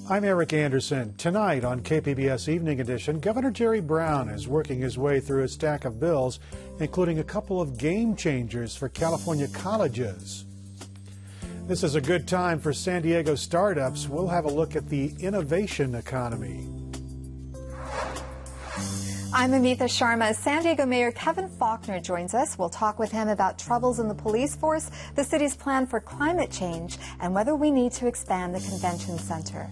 I'm Eric Anderson. Tonight on KPBS Evening Edition, Governor Jerry Brown is working his way through a stack of bills, including a couple of game changers for California colleges. This is a good time for San Diego startups. We'll have a look at the innovation economy. I'm Amitha Sharma. San Diego Mayor Kevin Faulconer joins us. We'll talk with him about troubles in the police force, the city's plan for climate change, and whether we need to expand the convention center.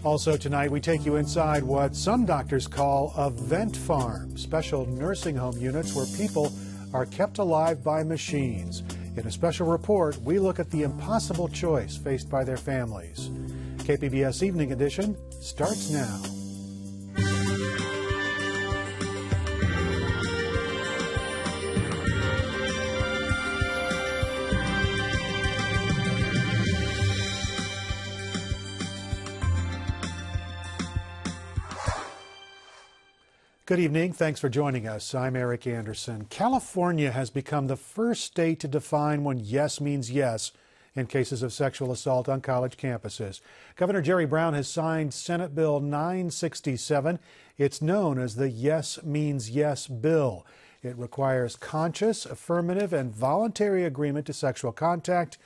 Also tonight, we take you inside what some doctors call a vent farm, special nursing home units where people are kept alive by machines. In a special report, we look at the impossible choice faced by their families. KPBS Evening Edition starts now. Good evening. Thanks for joining us. I'm Eric Anderson. California has become the first state to define when yes means yes in cases of sexual assault on college campuses. Governor Jerry Brown has signed Senate Bill 967. It's known as the Yes Means Yes bill. It requires conscious, affirmative, and voluntary agreement to sexual contact,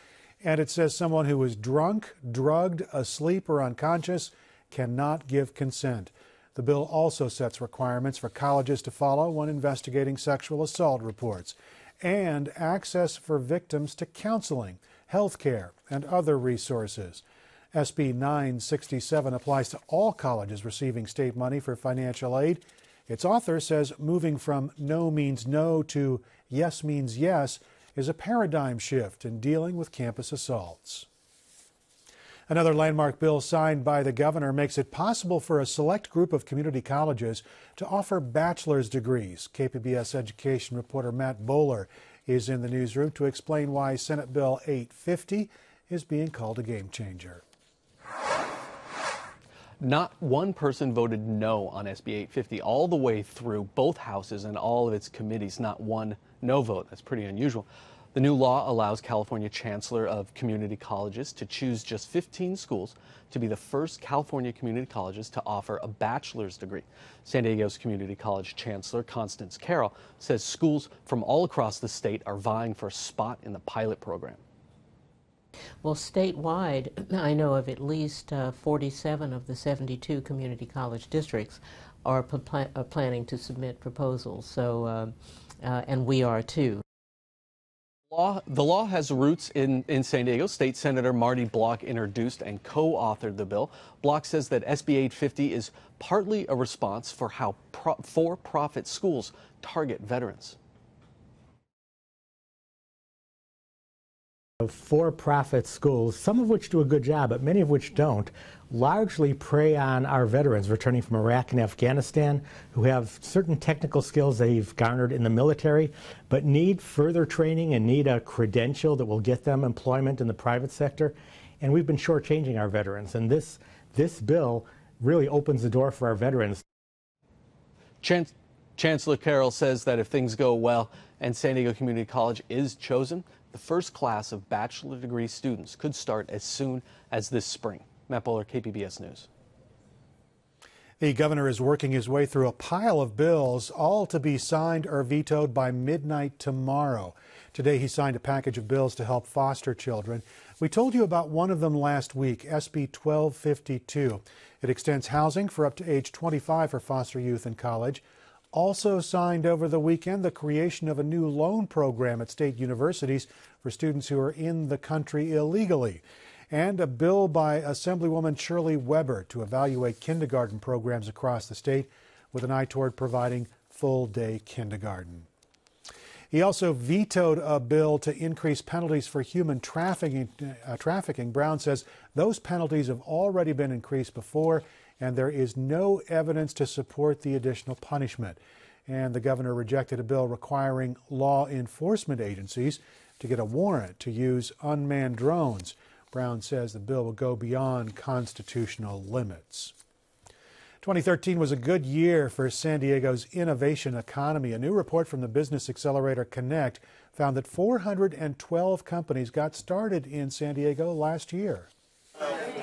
and it says someone who is drunk, drugged, asleep, or unconscious cannot give consent. The bill also sets requirements for colleges to follow when investigating sexual assault reports, and access for victims to counseling, health care, and other resources. SB 967 applies to all colleges receiving state money for financial aid. Its author says moving from no means no to yes means yes is a paradigm shift in dealing with campus assaults. Another landmark bill signed by the governor makes it possible for a select group of community colleges to offer bachelor's degrees. KPBS education reporter Matt Bowler is in the newsroom to explain why Senate Bill 850 is being called a game changer. Not one person voted no on SB 850 all the way through both houses and all of its committees. Not one no vote. That's pretty unusual. The new law allows California Chancellor of Community Colleges to choose just 15 schools to be the first California community colleges to offer a bachelor's degree. San Diego's Community College Chancellor Constance Carroll says schools from all across the state are vying for a spot in the pilot program. Well, statewide, I know of at least 47 of the 72 community college districts are planning to submit proposals, so and we are too. The law has roots in San Diego. State Senator Marty Block introduced and co-authored the bill. Block says that SB 850 is partly a response for how for-profit schools target veterans. For-profit schools, some of which do a good job, but many of which don't, largely prey on our veterans returning from Iraq and Afghanistan who have certain technical skills they've garnered in the military, but need further training and need a credential that will get them employment in the private sector. And we've been shortchanging our veterans, and this bill really opens the door for our veterans. Chancellor Carroll says that if things go well and San Diego Community College is chosen, the first class of bachelor degree students could start as soon as this spring. Matt Bowler, KPBS News. The governor is working his way through a pile of bills, all to be signed or vetoed by midnight tomorrow. Today he signed a package of bills to help foster children. We told you about one of them last week, SB 1252. It extends housing for up to age 25 for foster youth in college. Also signed over the weekend, the creation of a new loan program at state universities for students who are in the country illegally. And a bill by Assemblywoman Shirley Weber to evaluate kindergarten programs across the state with an eye toward providing full-day kindergarten. He also vetoed a bill to increase penalties for human trafficking. Brown says those penalties have already been increased before, and there is no evidence to support the additional punishment. And the governor rejected a bill requiring law enforcement agencies to get a warrant to use unmanned drones. Brown says the bill will go beyond constitutional limits. 2013 was a good year for San Diego's innovation economy. A new report from the business accelerator Connect found that 412 companies got started in San Diego last year.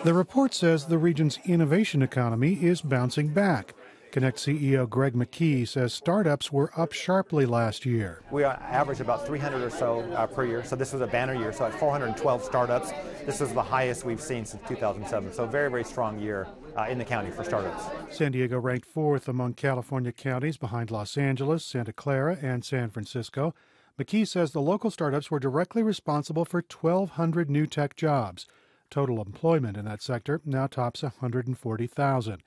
The report says the region's innovation economy is bouncing back. Connect CEO Greg McKee says startups were up sharply last year. We average about 300 or so per year, so this was a banner year, so at 412 startups. This is the highest we've seen since 2007, so very, very strong year in the county for startups. San Diego ranked fourth among California counties behind Los Angeles, Santa Clara, and San Francisco. McKee says the local startups were directly responsible for 1,200 new tech jobs. Total employment in that sector now tops 140,000.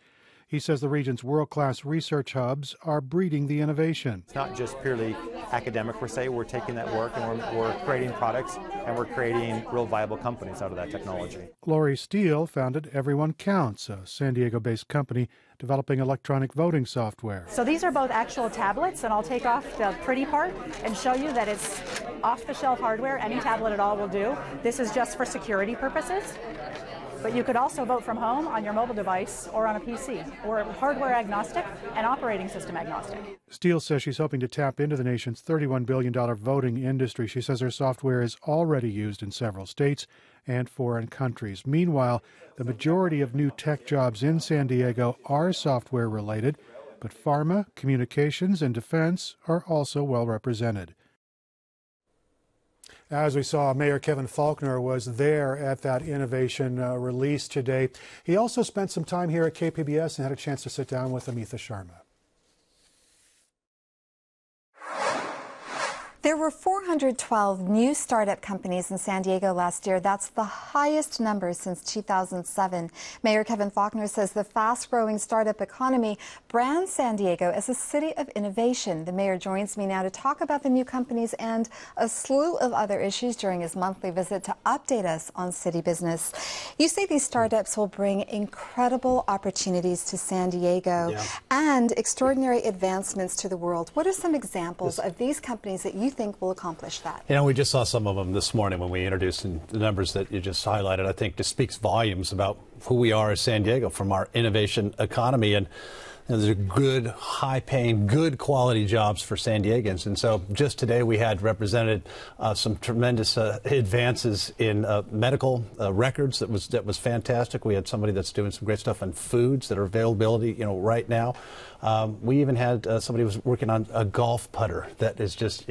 He says the region's world-class research hubs are breeding the innovation. It's not just purely academic per se. We're taking that work and we're creating products and we're creating real viable companies out of that technology. Lori Steele founded Everyone Counts, a San Diego-based company developing electronic voting software. So these are both actual tablets, and I'll take off the pretty part and show you that it's off-the-shelf hardware. Any tablet at all will do. This is just for security purposes. But you could also vote from home on your mobile device or on a PC. We're hardware agnostic and operating system agnostic. Steele says she's hoping to tap into the nation's $31 billion voting industry. She says her software is already used in several states and foreign countries. Meanwhile, the majority of new tech jobs in San Diego are software related, but pharma, communications, and defense are also well represented. As we saw, Mayor Kevin Faulconer was there at that innovation release today. He also spent some time here at KPBS and had a chance to sit down with Amitha Sharma. There were 412 new startup companies in San Diego last year. That's the highest number since 2007. Mayor Kevin Faulconer says the fast-growing startup economy brands San Diego as a city of innovation. The mayor joins me now to talk about the new companies and a slew of other issues during his monthly visit to update us on city business. You say these startups will bring incredible opportunities to San Diego and extraordinary advancements to the world. What are some examples of these companies that you think will accomplish that? You know, we just saw some of them this morning when we introduced the numbers that you just highlighted. I think just speaks volumes about who we are as San Diego from our innovation economy. And there's a good, high-paying, good quality jobs for San Diegans. And so just today we had represented some tremendous advances in medical records. That was fantastic. We had somebody that's doing some great stuff on foods that are availability, right now. We even had somebody who was working on a golf putter that is just,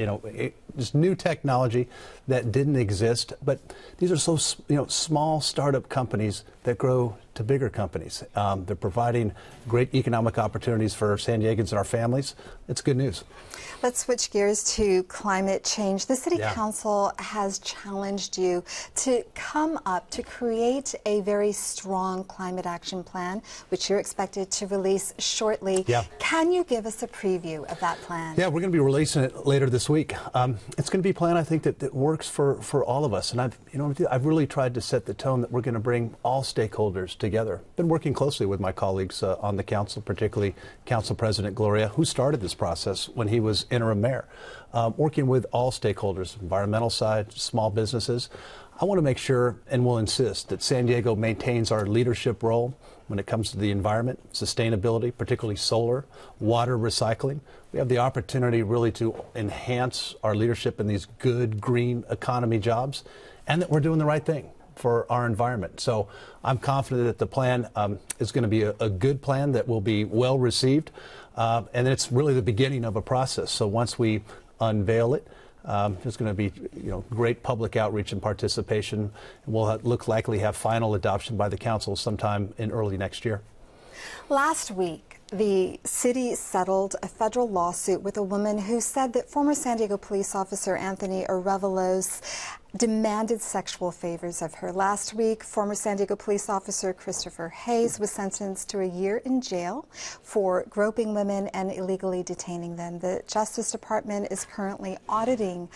just new technology that didn't exist. But these are so, small startup companies that grow to bigger companies. They're providing great economic opportunities for San Diegans and our families. It's good news. Let's switch gears to climate change. The City Council has challenged you to come up to create a very strong climate action plan, which you're expected to release shortly. Can you give us a preview of that plan? Yeah, we're going to be releasing it later this week. It's going to be a plan, I think, that works for all of us. And I've really tried to set the tone that we're going to bring all stakeholders together. Been working closely with my colleagues on the council, particularly Council President Gloria, who started this process when he was interim mayor, working with all stakeholders, environmental side, small businesses. I want to make sure and will insist that San Diego maintains our leadership role when it comes to the environment, sustainability, particularly solar, water recycling. We have the opportunity really to enhance our leadership in these good green economy jobs, and that we're doing the right thing for our environment. So I'm confident that the plan is going to be a good plan that will be well received, and it's really the beginning of a process. So once we unveil it, there's going to be great public outreach and participation. We'll likely have final adoption by the council sometime in early next year. Last week, the city settled a federal lawsuit with a woman who said that former San Diego police officer Anthony Arevalos demanded sexual favors of her. Last week, former San Diego police officer Christopher Hayes was sentenced to a year in jail for groping women and illegally detaining them. The Justice Department is currently auditing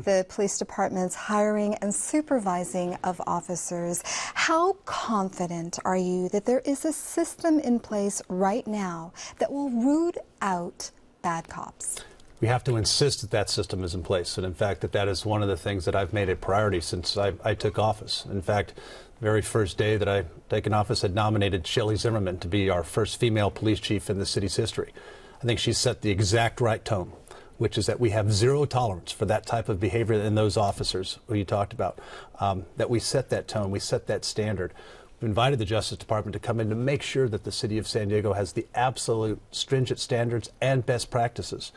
the police department's hiring and supervising of officers. How confident are you that there is a system in place right now that will root out bad cops? We have to insist that that system is in place. And in fact, that is one of the things that I've made a priority since I took office. In fact, the very first day that I taken office, I nominated Shelley Zimmerman to be our first female police chief in the city's history. I think she set the exact right tone, which is that we have zero tolerance for that type of behavior in those officers who you talked about, that we set that tone, we set that standard. We've invited the Justice Department to come in to make sure that the city of San Diego has the absolute stringent standards and best practices,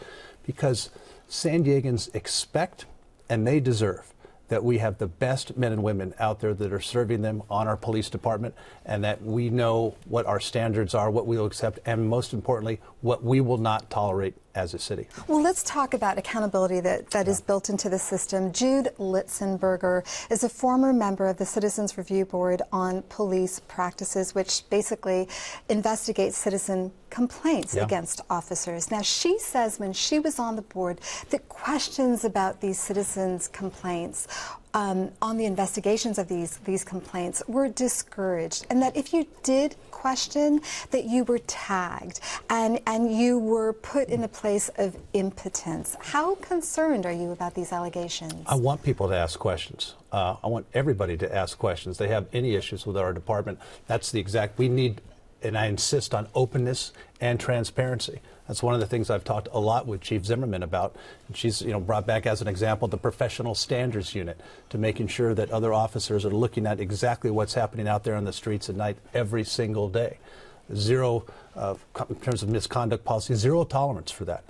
because San Diegans expect and they deserve that we have the best men and women out there that are serving them on our police department, and that we know what our standards are, what we will accept, and most importantly, what we will not tolerate as a city. Well, let's talk about accountability that is built into the system. Jude Litzenberger is a former member of the Citizens Review Board on Police Practices, which basically investigates citizen complaints against officers. Now, she says when she was on the board that questions about these citizens' complaints on the investigations of these complaints were discouraged, and that if you did question, that you were tagged and you were put in a place of impotence. How concerned are you about these allegations? I want people to ask questions. I want everybody to ask questions. They have any issues with our department. That's the exact, we need, and I insist on openness and transparency. That's one of the things I've talked a lot with Chief Zimmerman about. And she's, brought back as an example the professional standards unit to making sure that other officers are looking at exactly what's happening out there on the streets at night every single day. Zero, in terms of misconduct policy, zero tolerance for that.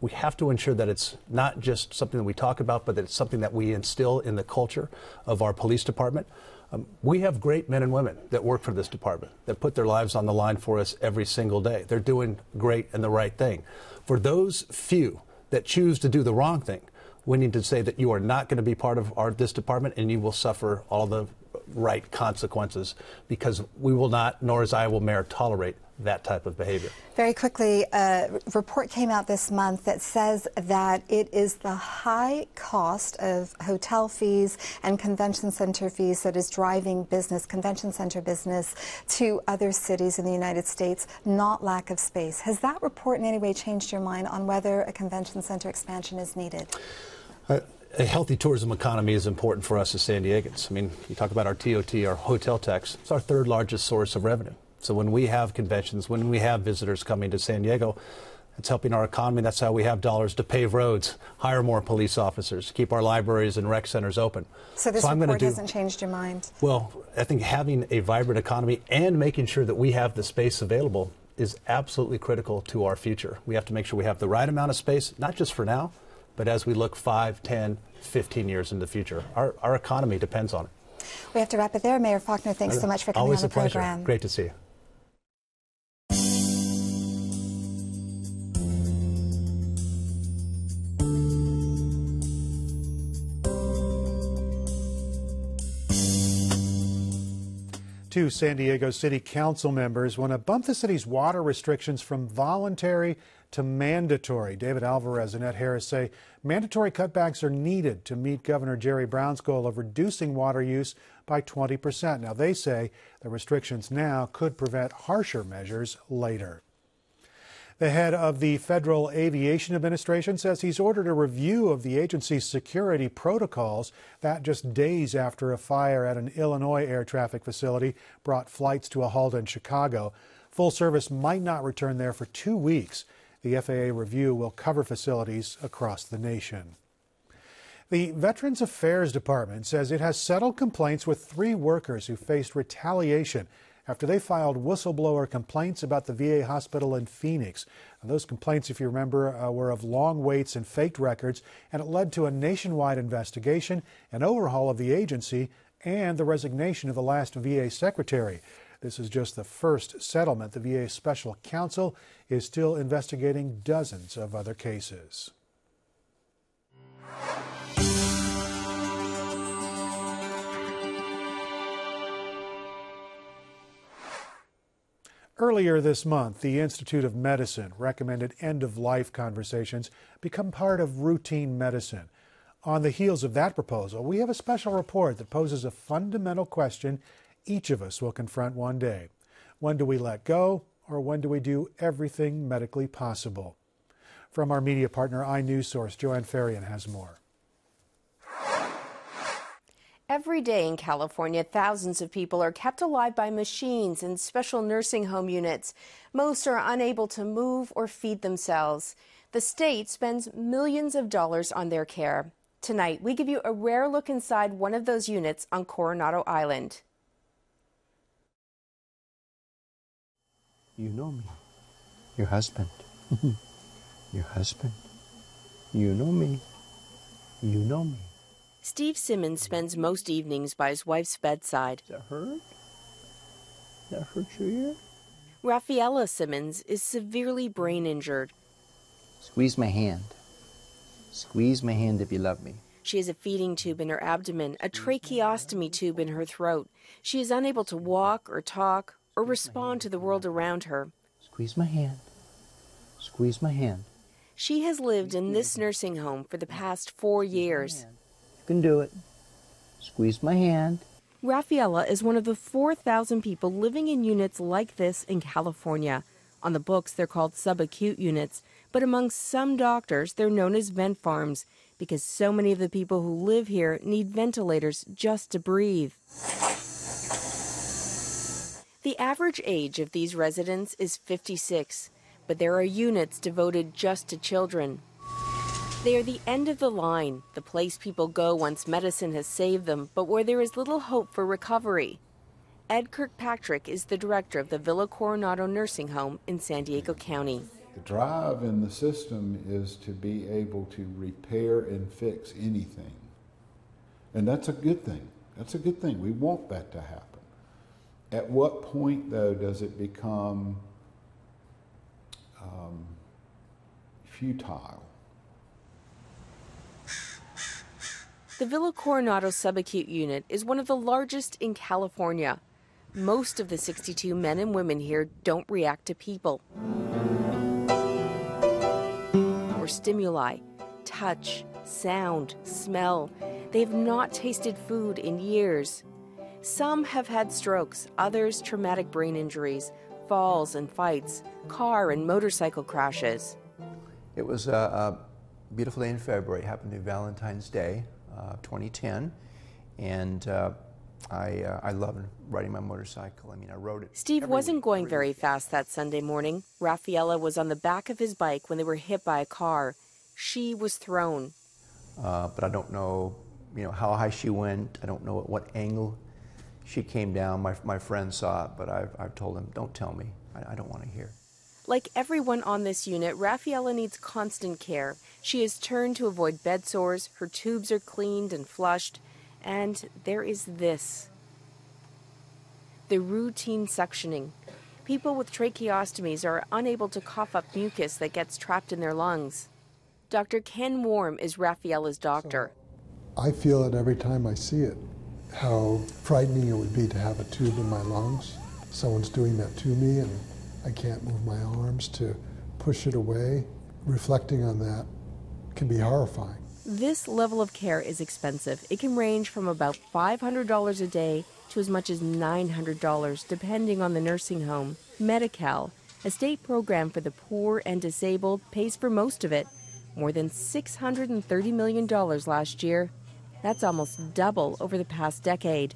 We have to ensure that it's not just something that we talk about, but that it's something that we instill in the culture of our police department. We have great men and women that work for this department, that put their lives on the line for us every single day. They're doing great and the right thing. For those few that choose to do the wrong thing, we need to say that you are not going to be part of this department, and you will suffer all the right consequences, because we will not, nor as Iowa Mayor, tolerate that type of behavior. Very quickly, a report came out this month that says that it is the high cost of hotel fees and convention center fees that is driving convention center business to other cities in the United States, not lack of space. Has that report in any way changed your mind on whether a convention center expansion is needed? A healthy tourism economy is important for us as San Diegans. I mean, you talk about our TOT, our hotel tax. It's our third largest source of revenue. So when we have conventions, when we have visitors coming to San Diego, it's helping our economy. That's how we have dollars to pave roads, hire more police officers, keep our libraries and rec centers open. So this report hasn't changed your mind? Well, I think having a vibrant economy and making sure that we have the space available is absolutely critical to our future. We have to make sure we have the right amount of space, not just for now, but as we look 5, 10, 15 years in the future. Our economy depends on it. We have to wrap it there. Mayor Faulkner, thanks so much for coming on the program. Always a pleasure. Great to see you. Two San Diego City Council members want to bump the city's water restrictions from voluntary to mandatory. David Alvarez and Ed Harris say mandatory cutbacks are needed to meet Governor Jerry Brown's goal of reducing water use by 20%. Now, they say the restrictions now could prevent harsher measures later. The head of the Federal Aviation Administration says he's ordered a review of the agency's security protocols. That just days after a fire at an Illinois air traffic facility brought flights to a halt in Chicago. Full service might not return there for 2 weeks. The FAA review will cover facilities across the nation. The Veterans Affairs Department says it has settled complaints with 3 workers who faced retaliation after they filed whistleblower complaints about the VA hospital in Phoenix. Now, those complaints, if you remember, were of long waits and faked records, and it led to a nationwide investigation, an overhaul of the agency, and the resignation of the last VA secretary. This is just the first settlement. The VA special counsel is still investigating dozens of other cases. Earlier this month, the Institute of Medicine recommended end-of-life conversations become part of routine medicine. On the heels of that proposal, we have a special report that poses a fundamental question each of us will confront one day. When do we let go, or when do we do everything medically possible? From our media partner, iNewsSource, Joanne Farian has more. Every day in California, thousands of people are kept alive by machines in special nursing home units. Most are unable to move or feed themselves. The state spends millions of dollars on their care. Tonight, we give you a rare look inside one of those units on Coronado Island. You know me. Your husband. Your husband. You know me. You know me. Steve Simmons spends most evenings by his wife's bedside. Does that hurt? That hurt your ear? Rafaela Simmons is severely brain injured. Squeeze my hand. Squeeze my hand if you love me. She has a feeding tube in her abdomen, a tracheostomy tube in her throat. She is unable to walk or talk or respond to the world around her. Squeeze my hand. Squeeze my hand. She has lived in this nursing home for the past 4 years. You can do it. Squeeze my hand. Rafaela is one of the 4,000 people living in units like this in California. On the books, they're called subacute units, but among some doctors, they're known as vent farms because so many of the people who live here need ventilators just to breathe. The average age of these residents is 56, but there are units devoted just to children. They are the end of the line, the place people go once medicine has saved them, but where there is little hope for recovery. Ed Kirkpatrick is the director of the Villa Coronado Nursing Home in San Diego County. The drive in the system is to be able to repair and fix anything. And that's a good thing. That's a good thing. We want that to happen. At what point, though, does it become futile? The Villa Coronado subacute unit is one of the largest in California. Most of the 62 men and women here don't react to people or stimuli, touch, sound, smell. They have not tasted food in years. Some have had strokes, others traumatic brain injuries, falls and fights, car and motorcycle crashes. It was a beautiful day in February. It happened to be Valentine's Day, 2010, and I love riding my motorcycle. I mean, I rode it. Steve wasn't going very fast that Sunday morning. Rafaela was on the back of his bike when they were hit by a car. She was thrown. But I don't know, how high she went. I don't know at what angle she came down. My friend saw it, but I've told him, don't tell me. I don't want to hear. Like everyone on this unit, Rafaela needs constant care. She is turned to avoid bed sores, her tubes are cleaned and flushed, and there is this. The routine suctioning. People with tracheostomies are unable to cough up mucus that gets trapped in their lungs. Dr. Ken Warm is Rafaela's doctor. I feel it every time I see it, how frightening it would be to have a tube in my lungs. Someone's doing that to me and I can't move my arms to push it away. Reflecting on that can be horrifying. This level of care is expensive. It can range from about $500 a day to as much as $900, depending on the nursing home. Medi-Cal, a state program for the poor and disabled, pays for most of it. More than $630 million last year. That's almost double over the past decade.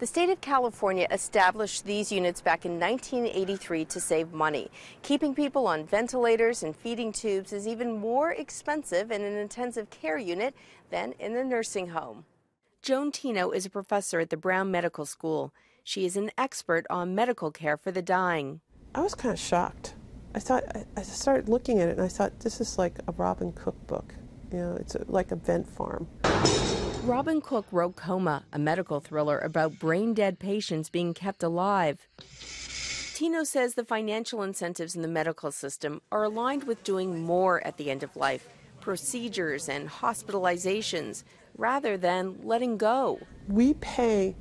The state of California established these units back in 1983 to save money. Keeping people on ventilators and feeding tubes is even more expensive in an intensive care unit than in a nursing home. Joan Tino is a professor at the Brown Medical School. She is an expert on medical care for the dying. I was kind of shocked. I started looking at it and I thought, this is like a Robin Cook book. It's like a vent farm. Robin Cook wrote Coma, a medical thriller about brain-dead patients being kept alive. Tino says the financial incentives in the medical system are aligned with doing more at the end of life, procedures and hospitalizations, rather than letting go. We pay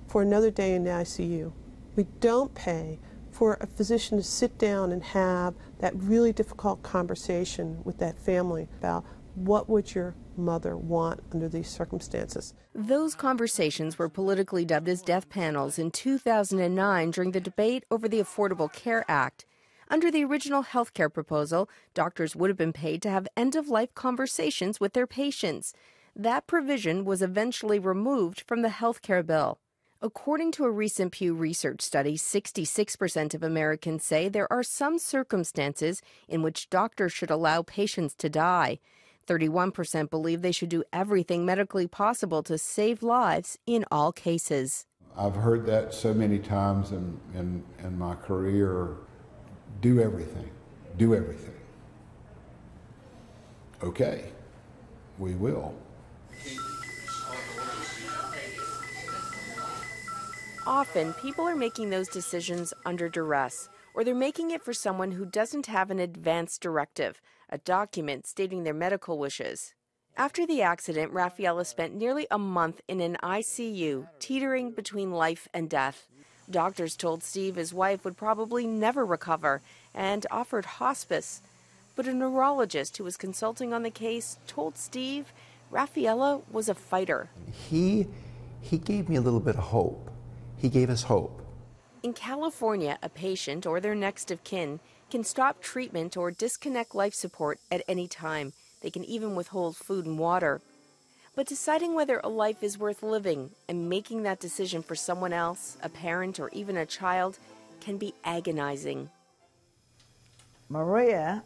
for another day in the ICU. We don't pay for a physician to sit down and have that really difficult conversation with that family about what would your mother want under these circumstances. Those conversations were politically dubbed as death panels in 2009 during the debate over the Affordable Care Act. Under the original health care proposal, doctors would have been paid to have end-of-life conversations with their patients. That provision was eventually removed from the health care bill. According to a recent Pew Research study, 66% of Americans say there are some circumstances in which doctors should allow patients to die. 31% believe they should do everything medically possible to save lives in all cases. I've heard that so many times in my career, do everything. Do everything. Okay, we will. Often, people are making those decisions under duress, or they're making it for someone who doesn't have an advance directive, a document stating their medical wishes. After the accident, Rafaela spent nearly a month in an ICU, teetering between life and death. Doctors told Steve his wife would probably never recover and offered hospice. But a neurologist who was consulting on the case told Steve Rafaela was a fighter. He gave me a little bit of hope. He gave us hope. In California, a patient or their next of kin can stop treatment or disconnect life support at any time. They can even withhold food and water. But deciding whether a life is worth living and making that decision for someone else, a parent or even a child, can be agonizing. Maria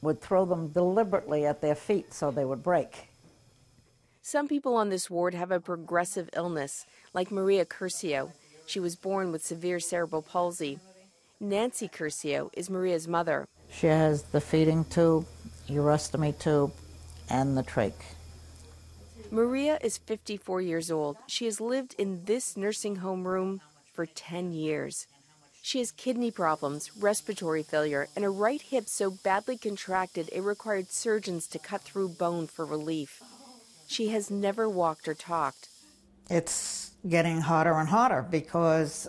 would throw them deliberately at their feet so they would break. Some people on this ward have a progressive illness, like Maria Curcio. She was born with severe cerebral palsy. Nancy Curcio is Maria's mother. She has the feeding tube, urostomy tube, and the trach. Maria is 54 years old. She has lived in this nursing home room for 10 years. She has kidney problems, respiratory failure, and a right hip so badly contracted it required surgeons to cut through bone for relief. She has never walked or talked. It's getting harder and harder because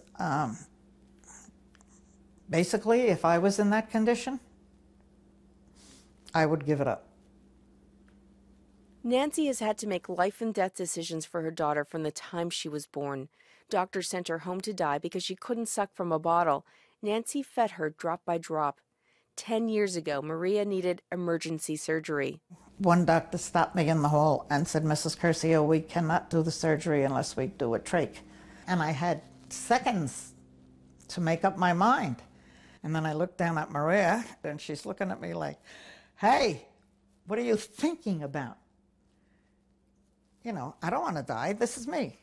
basically, if I was in that condition, I would give it up. Nancy has had to make life and death decisions for her daughter from the time she was born. Doctors sent her home to die because she couldn't suck from a bottle. Nancy fed her drop by drop. 10 years ago, Maria needed emergency surgery. One doctor stopped me in the hall and said, Mrs. Curcio, we cannot do the surgery unless we do a trach. And I had seconds to make up my mind. And then I looked down at Maria, and she's looking at me like, hey, what are you thinking about? You know, I don't want to die. This is me.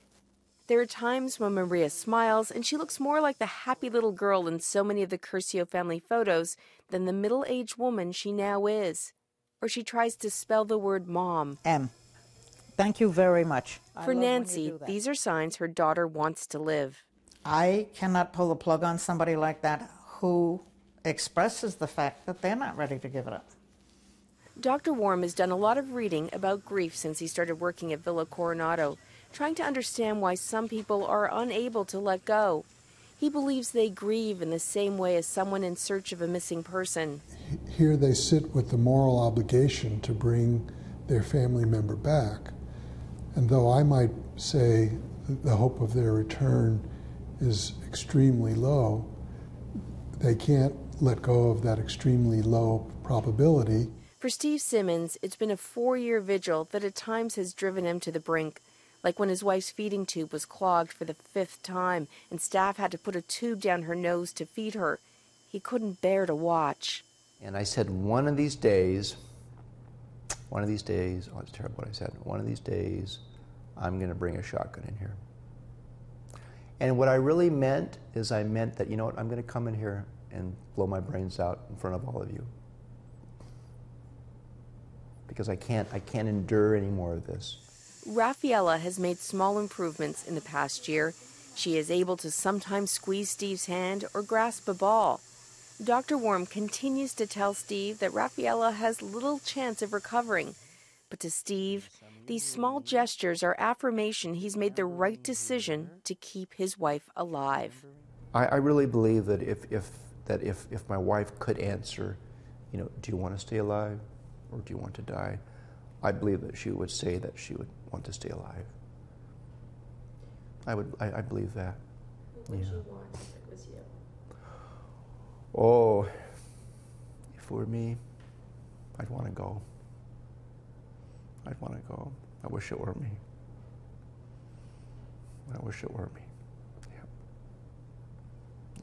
There are times when Maria smiles and she looks more like the happy little girl in so many of the Curcio family photos than the middle-aged woman she now is. Or she tries to spell the word mom. M. Thank you very much. For Nancy, these are signs her daughter wants to live. I cannot pull the plug on somebody like that who expresses the fact that they're not ready to give it up. Dr. Warm has done a lot of reading about grief since he started working at Villa Coronado, trying to understand why some people are unable to let go. He believes they grieve in the same way as someone in search of a missing person. Here they sit with the moral obligation to bring their family member back. And though I might say the hope of their return is extremely low, they can't let go of that extremely low probability. For Steve Simmons, it's been a 4-year vigil that at times has driven him to the brink, like when his wife's feeding tube was clogged for the 5th time and staff had to put a tube down her nose to feed her. He couldn't bear to watch. And I said, one of these days, oh, it's terrible what I said. One of these days, I'm going to bring a shotgun in here. And what I really meant is I meant that, you know what, I'm going to come in here and blow my brains out in front of all of you. Because I can't endure any more of this. Rafaela has made small improvements in the past year. She is able to sometimes squeeze Steve's hand or grasp a ball. Dr. Worm continues to tell Steve that Rafaela has little chance of recovering. But to Steve, these small gestures are affirmation he's made the right decision to keep his wife alive. I really believe that if my wife could answer, you know, do you want to stay alive or do you want to die? I believe that she would say that she would want to stay alive. I believe that. What would you want if it was you? Oh, if it were me, I'd want to go. I'd want to go. I wish it were me. I wish it were me. Yeah.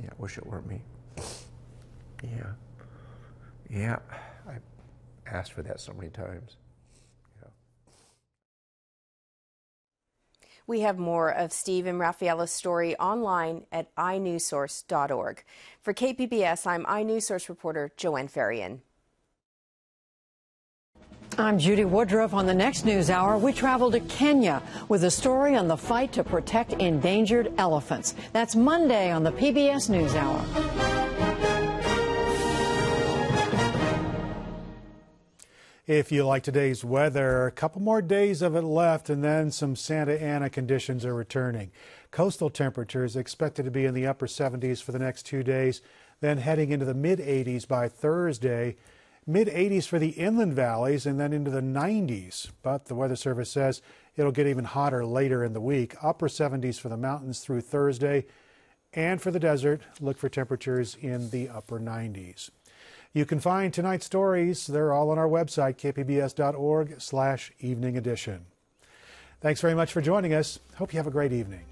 Yeah, I wish it were me. Yeah. Yeah. I asked for that so many times. We have more of Steve and Rafaela's story online at inewssource.org. For KPBS, I'm iNewsSource reporter Joanne Farian. I'm Judy Woodruff. On the next News Hour, we travel to Kenya with a story on the fight to protect endangered elephants. That's Monday on the PBS News Hour. If you like today's weather, a couple more days of it left, and then some Santa Ana conditions are returning. Coastal temperatures expected to be in the upper 70s for the next 2 days, then heading into the mid-80s by Thursday. Mid-80s for the inland valleys and then into the 90s. But the Weather Service says it'll get even hotter later in the week. Upper 70s for the mountains through Thursday. And for the desert, look for temperatures in the upper 90s. You can find tonight's stories. They're all on our website, kpbs.org/evening edition. Thanks very much for joining us. Hope you have a great evening.